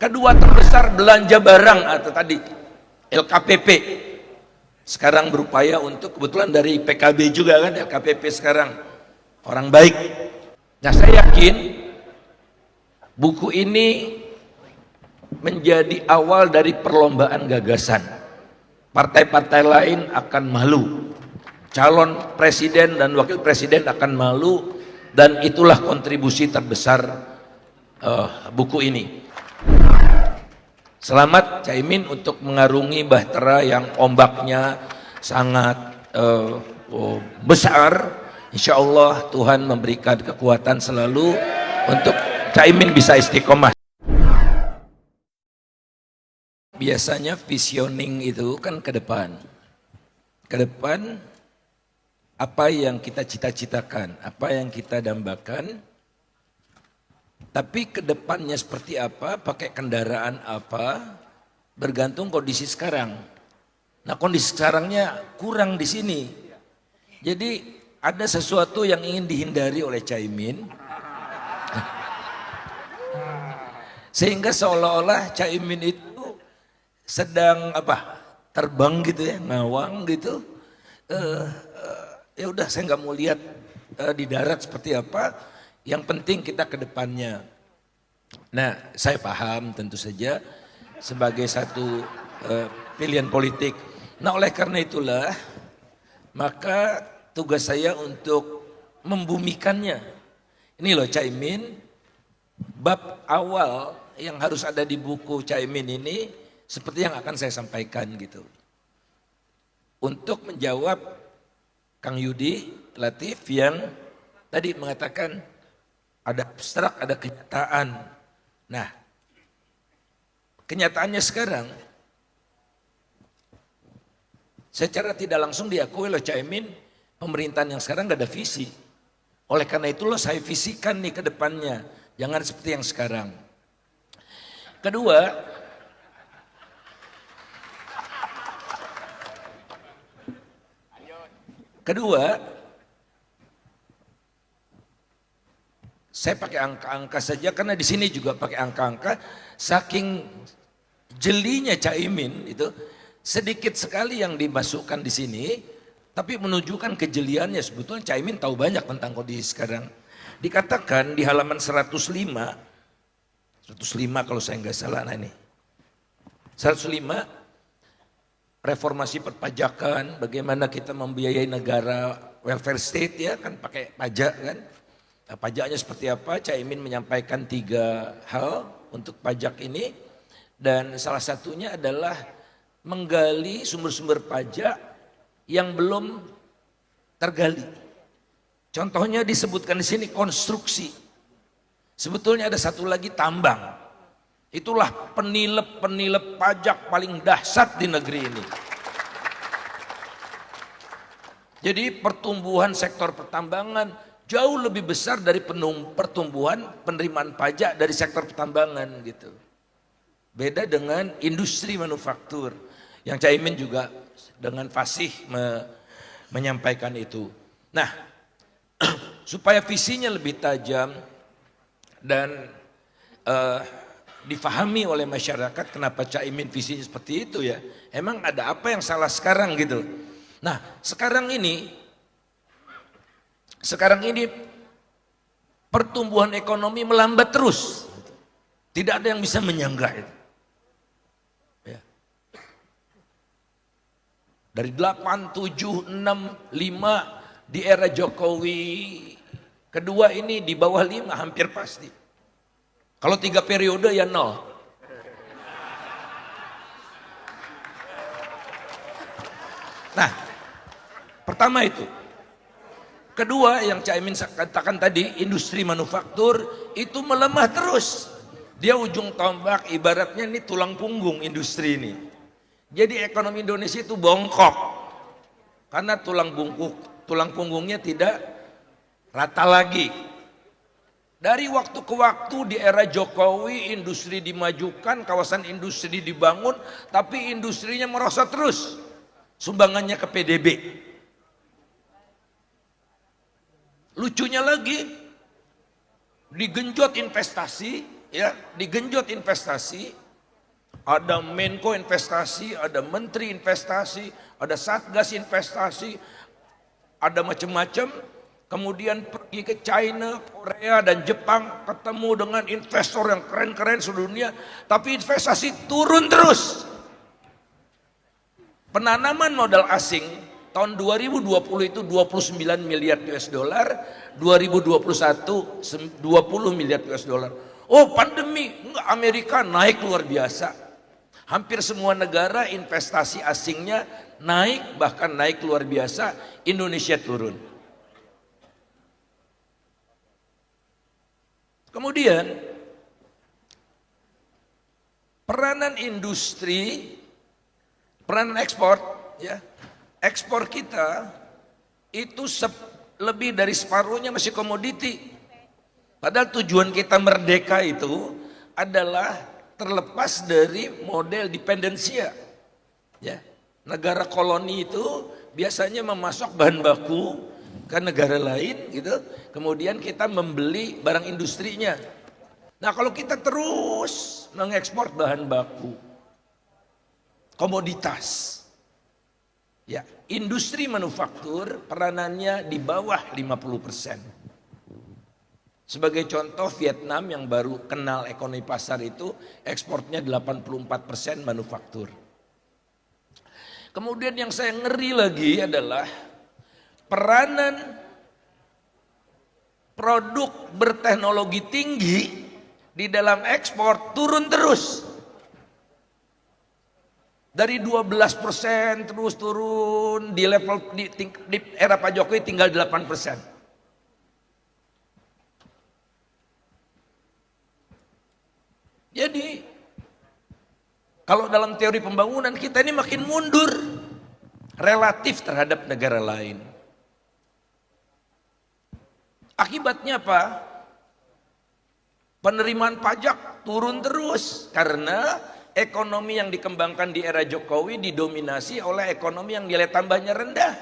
Kedua terbesar belanja barang atau tadi LKPP. Sekarang berupaya untuk, kebetulan dari PKB juga kan LKPP sekarang, orang baik. Nah, saya yakin buku ini menjadi awal dari perlombaan gagasan. Partai-partai lain akan malu, calon presiden dan wakil presiden akan malu, dan itulah kontribusi terbesar buku ini. Selamat Caimin untuk mengarungi bahtera yang ombaknya sangat besar. Insya Allah Tuhan memberikan kekuatan selalu untuk Caimin bisa istiqomah. Biasanya visioning itu kan ke depan. Ke depan apa yang kita cita-citakan, apa yang kita dambakan. Tapi ke depannya seperti apa, pakai kendaraan apa, bergantung kondisi sekarang. Nah, kondisi sekarangnya kurang di sini. Jadi ada sesuatu yang ingin dihindari oleh Caimin. Sehingga seolah-olah Caimin itu sedang terbang gitu ya, ngawang gitu. Ya udah, saya nggak mau lihat di darat seperti apa. Yang penting kita ke depannya. Nah, saya paham tentu saja sebagai satu pilihan politik. Nah, oleh karena itulah maka tugas saya untuk membumikannya. Ini loh Caimin, bab awal yang harus ada di buku Caimin ini seperti yang akan saya sampaikan gitu. Untuk menjawab Kang Yudi Latif yang tadi mengatakan ada abstrak, ada kenyataan. Nah, kenyataannya sekarang secara tidak langsung diakui oleh Caimin, pemerintahan yang sekarang gak ada visi. Oleh karena itulah saya visikan nih ke depannya, jangan seperti yang sekarang. Kedua, saya pakai angka-angka saja karena di sini juga pakai angka-angka. Saking jelinya Caimin itu sedikit sekali yang dimasukkan di sini, tapi menunjukkan kejeliannya. Sebetulnya Caimin tahu banyak tentang kondisi sekarang. Dikatakan di halaman 105 kalau saya nggak salah, nah ini 105 reformasi perpajakan, bagaimana kita membiayai negara welfare state ya kan, pakai pajak kan. Pajaknya seperti apa? Caimin menyampaikan 3 hal untuk pajak ini, dan salah satunya adalah menggali sumber-sumber pajak yang belum tergali. Contohnya disebutkan di sini konstruksi. Sebetulnya ada satu lagi, tambang. Itulah penilep pajak paling dahsyat di negeri ini. Jadi pertumbuhan sektor pertambangan jauh lebih besar dari pertumbuhan penerimaan pajak dari sektor pertambangan gitu. Beda dengan industri manufaktur yang Caimin juga dengan fasih menyampaikan itu. Nah, supaya visinya lebih tajam dan difahami oleh masyarakat kenapa Caimin visinya seperti itu ya. Emang ada apa yang salah sekarang gitu. Nah, sekarang ini pertumbuhan ekonomi melambat terus. Tidak ada yang bisa menyangga itu. Ya. Dari 8, 7, 6, 5 di era Jokowi kedua ini di bawah 5 hampir pasti. Kalau 3 periode ya 0. Nah, pertama itu. Kedua yang Caimin katakan tadi, industri manufaktur itu melemah terus. Dia ujung tombak, ibaratnya ini tulang punggung industri ini. Jadi ekonomi Indonesia itu bongkok. Karena tulang punggungnya tidak rata lagi. Dari waktu ke waktu di era Jokowi industri dimajukan, kawasan industri dibangun, tapi industrinya merosot terus. Sumbangannya ke PDB. Lucunya lagi, digenjot investasi, ya digenjot investasi, ada Menko investasi, ada Menteri investasi, ada Satgas investasi, ada macam-macam. Kemudian pergi ke China, Korea, dan Jepang, ketemu dengan investor yang keren-keren sedunia, tapi investasi turun terus. Penanaman modal asing tahun 2020 itu 29 miliar US dollar, 2021 20 miliar US dollar. Oh, pandemi, enggak, Amerika naik luar biasa. Hampir semua negara investasi asingnya naik, bahkan naik luar biasa. Indonesia turun. Kemudian peranan industri, peranan ekspor, ya, ekspor kita itu lebih dari separuhnya masih komoditi. Padahal tujuan kita merdeka itu adalah terlepas dari model dependensia. Ya, negara koloni itu biasanya memasok bahan baku ke negara lain gitu, kemudian kita membeli barang industrinya. Nah, kalau kita terus mengekspor bahan baku, komoditas, ya, industri manufaktur peranannya di bawah 50%. Sebagai contoh, Vietnam yang baru kenal ekonomi pasar itu ekspornya 84% manufaktur. Kemudian yang saya ngeri lagi adalah peranan produk berteknologi tinggi di dalam ekspor turun terus. Dari 12% terus turun, di level di era Pak Jokowi tinggal 8%. Jadi kalau dalam teori pembangunan kita ini makin mundur relatif terhadap negara lain. Akibatnya apa? Penerimaan pajak turun terus karena ekonomi yang dikembangkan di era Jokowi didominasi oleh ekonomi yang nilai tambahnya rendah.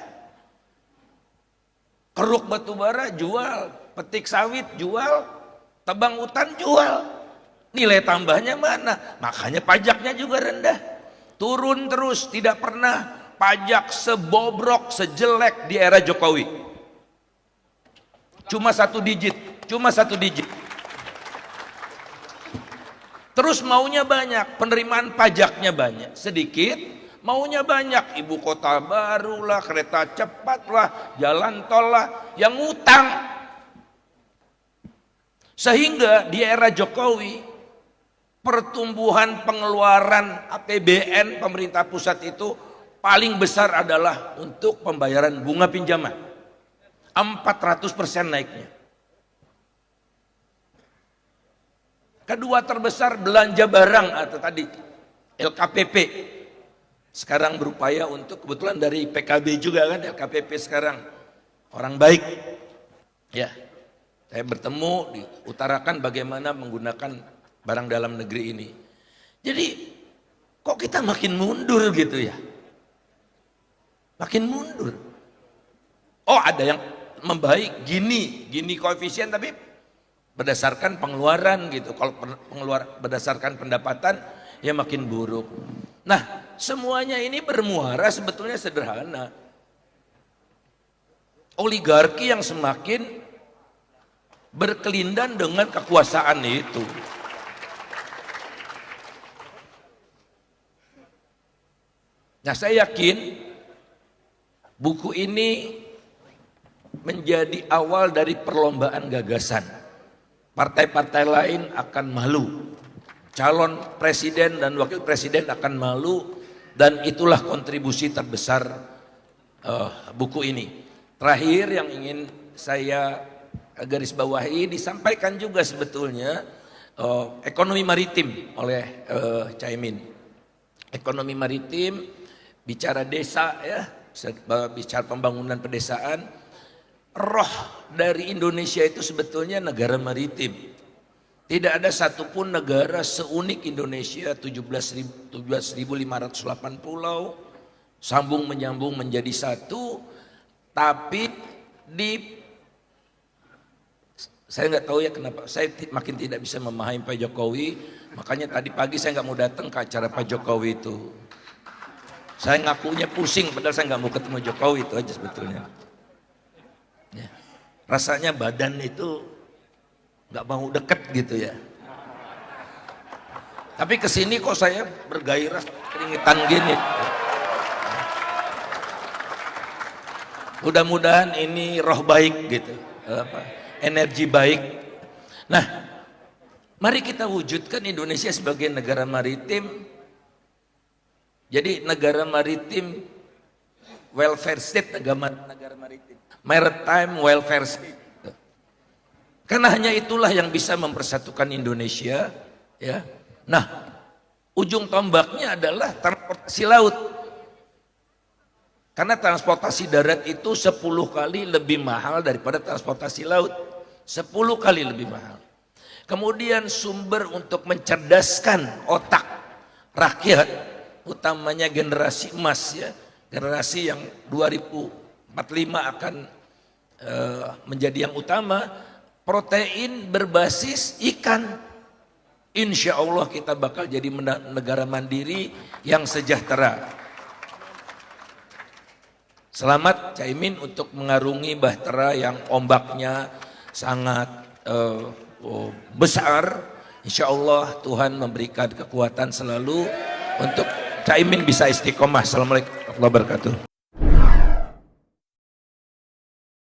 Keruk batubara jual, petik sawit jual, tebang hutan jual. Nilai tambahnya mana? Makanya pajaknya juga rendah. Turun terus, tidak pernah pajak sebobrok, sejelek di era Jokowi. Cuma satu digit. Terus maunya banyak, penerimaan pajaknya banyak. Sedikit, maunya banyak. Ibu kota baru lah, kereta cepat lah, jalan tol lah, yang ngutang. Sehingga di era Jokowi, pertumbuhan pengeluaran APBN pemerintah pusat itu paling besar adalah untuk pembayaran bunga pinjaman. 400% naiknya. Kedua terbesar belanja barang atau tadi LKPP. Sekarang berupaya untuk, kebetulan dari PKB juga kan LKPP sekarang. Orang baik. Ya. Saya bertemu diutarakan bagaimana menggunakan barang dalam negeri ini. Jadi kok kita makin mundur gitu ya? Makin mundur. Oh, ada yang membaik gini koefisien, tapi berdasarkan pengeluaran gitu. Kalau berdasarkan pendapatan ya makin buruk. Nah, semuanya ini bermuara sebetulnya sederhana. Oligarki yang semakin berkelindan dengan kekuasaan itu. Nah, saya yakin buku ini menjadi awal dari perlombaan gagasan. Partai-partai lain akan malu. Calon presiden dan wakil presiden akan malu, dan itulah kontribusi terbesar buku ini. Terakhir yang ingin saya garis bawahi, disampaikan juga sebetulnya ekonomi maritim oleh Caimin. Ekonomi maritim, bicara desa ya, bicara pembangunan pedesaan. Roh dari Indonesia itu sebetulnya negara maritim. Tidak ada satupun negara seunik Indonesia, 17.508 pulau, sambung menyambung menjadi satu, tapi di Saya nggak tahu ya kenapa, saya makin tidak bisa memahami Pak Jokowi, makanya tadi pagi saya nggak mau datang ke acara Pak Jokowi itu. Saya ngakunya pusing, padahal saya nggak mau ketemu Jokowi, itu aja sebetulnya. Ya. Rasanya badan itu nggak mau deket gitu ya. Tapi kesini kok saya bergairah, keringetan gini. Mudah-mudahan ini roh baik gitu, energi baik. Nah, mari kita wujudkan Indonesia sebagai negara maritim. Jadi negara maritim welfare state, negara maritim, maritime welfare state. Karena hanya itulah yang bisa mempersatukan Indonesia, ya. Nah, ujung tombaknya adalah transportasi laut. Karena transportasi darat itu 10 kali lebih mahal daripada transportasi laut. 10 kali lebih mahal. Kemudian sumber untuk mencerdaskan otak rakyat, utamanya generasi emas ya, generasi yang 2045 akan menjadi yang utama, protein berbasis ikan. Insya Allah kita bakal jadi negara mandiri yang sejahtera. Selamat Caimin untuk mengarungi bahtera yang ombaknya sangat besar. Insya Allah Tuhan memberikan kekuatan selalu untuk Caimin bisa istiqomah. Assalamualaikum warahmatullahi wabarakatuh.